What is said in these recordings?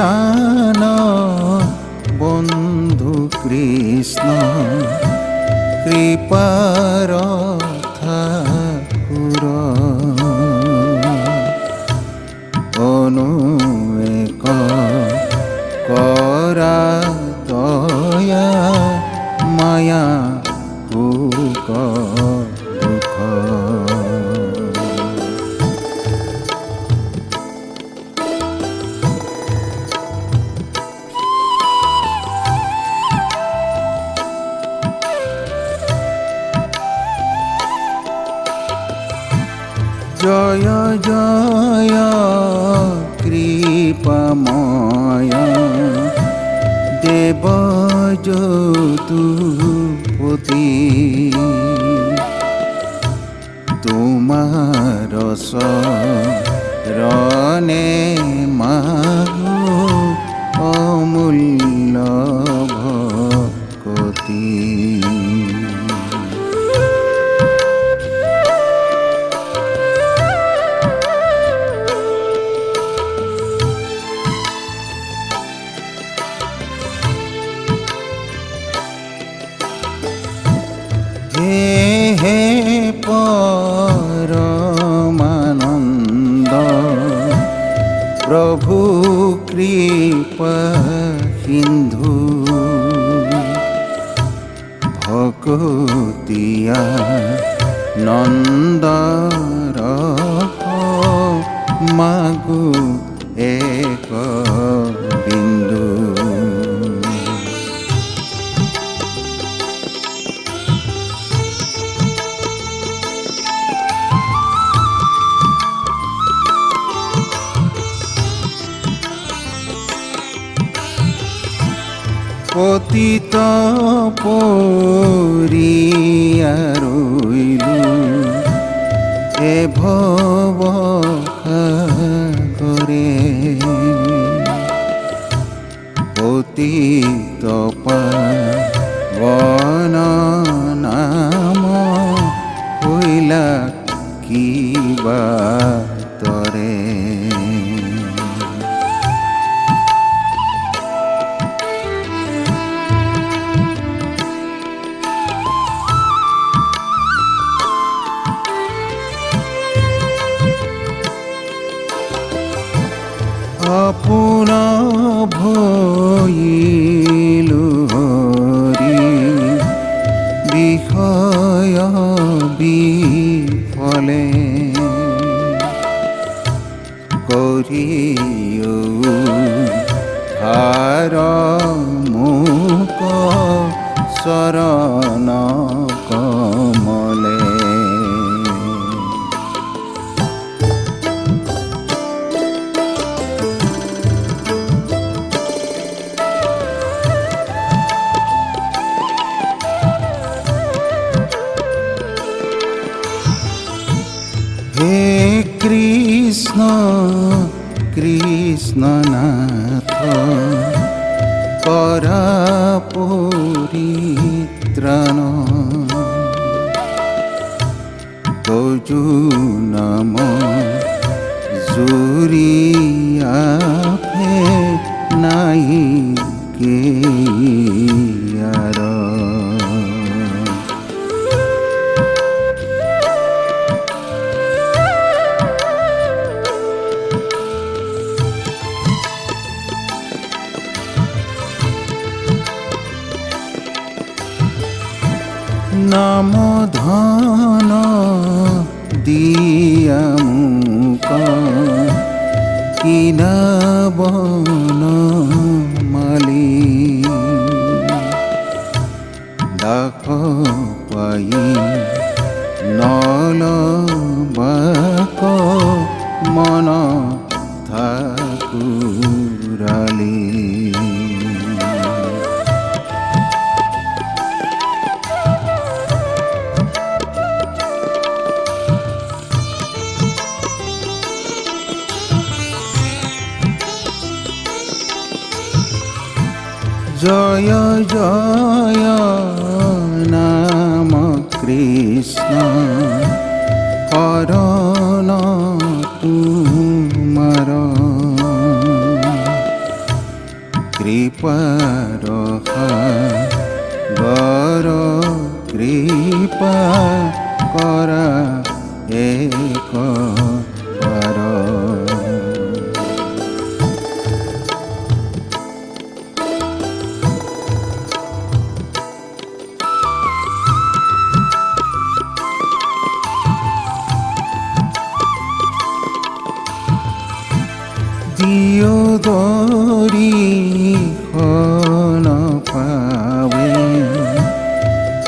প্রাণ বন্ধু কৃষ্ণ কৃপার ঠাকুর অনুক করা দয়া মায়া ভুক দুঃখ জয় জয় কৃপাময় দেব যদুপতি তোমার শরণে মাগো অমূল্য ভকতি হে পরমানন্দ প্রভু কৃপা সিন্ধু ভকতিয়া নন্দর মাগু এক বিন্দু পতিত পরিয়া রইলু এ ভব সাগরে পতিত পাবন নাম হইলা কিবা তরে আপন ভইলু হরি বিষয় বিফলে করিও ধার মুক শরণ কমলে হে কৃষ্ণ কৃষ্ণনাথ করা পরিত্রাণ তজু নাম জুরিয়া ফে নাই কে আর নাম ধন দিয়া মুক কিনাবন মালি ডাক পাই নল বাক মন ঠাকুরালি জয় জয় নাম কৃষ্ণ হরণ তুমার কৃপার সাগর কৃপা কৰা একবাৰ দিয়দৰি খন পাৱে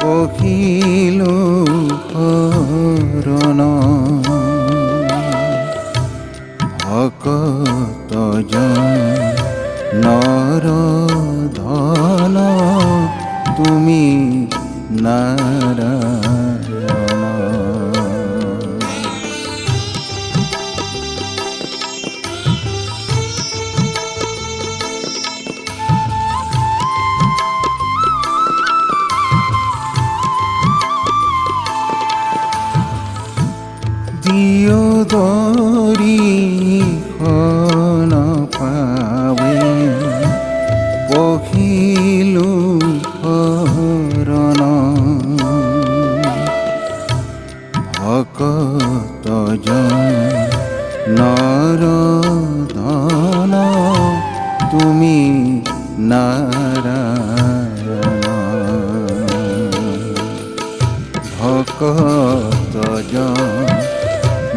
পখিলো শৰণ ভকত নৰ ধন তুমি নাৰায়ণ দিয়দৰি খন পাৱে পখিলো শৰণ ভকত নৰ ধন তুমি নাৰায়ণ ভকত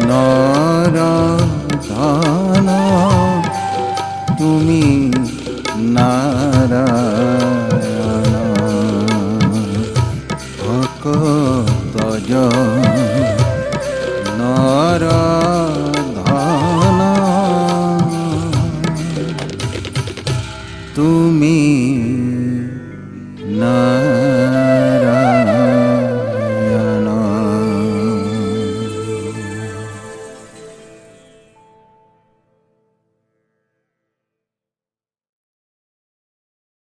নৰ ধন তুমি নাৰায়ণ ভকত